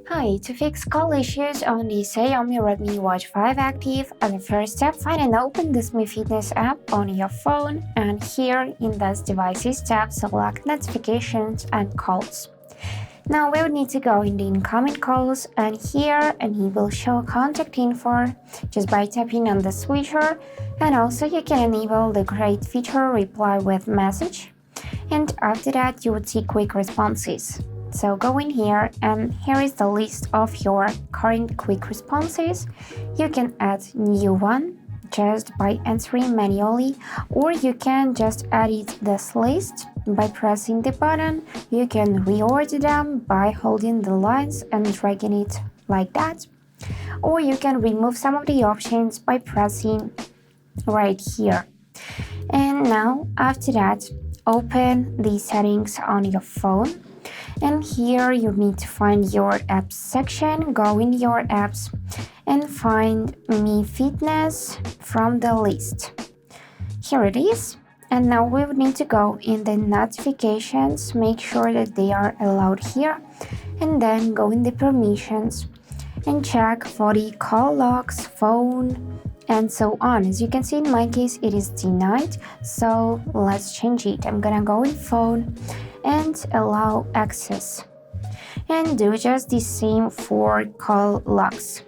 Hi, to fix call issues on the Xiaomi Redmi Watch 5 Active, as a first step, find and open the Mi Fitness app on your phone, and here in this Devices tab, select Notifications and Calls. Now we will need to go in the incoming calls, and here he will show contact info just by tapping on the switcher, and also you can enable the great feature reply with message, and after that you would see quick responses. So go in here, and here is the list of your current quick responses. You can add new one just by entering manually, or you can just edit this list by pressing the button. You can reorder them by holding the lines and dragging it like that, or you can remove some of the options by pressing right here. And now after that, open the settings on your phone. And here you need to find your apps section, go in your apps and find Mi Fitness from the list. Here it is. And now we will need to go in the notifications, make sure that they are allowed here, and then go in the permissions and check for the call logs, phone, and so on. As you can see, in my case it is denied, so let's change it. I'm gonna go in phone and allow access, and do just the same for call logs.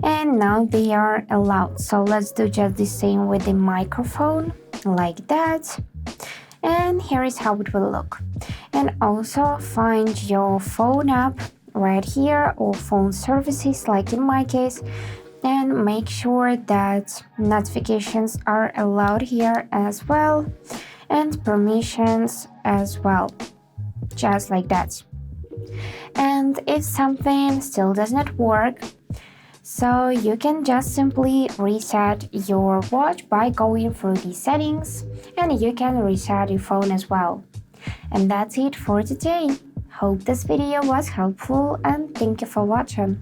And now they are allowed, so let's do just the same with the microphone like that, and here is how it will look. And also find your phone app right here, or phone services like in my case, and make sure that notifications are allowed here as well, and permissions as well, just like that. And if something still does not work, so you can just simply reset your watch by going through the settings, and you can reset your phone as well. And that's it for today. Hope this video was helpful, and thank you for watching.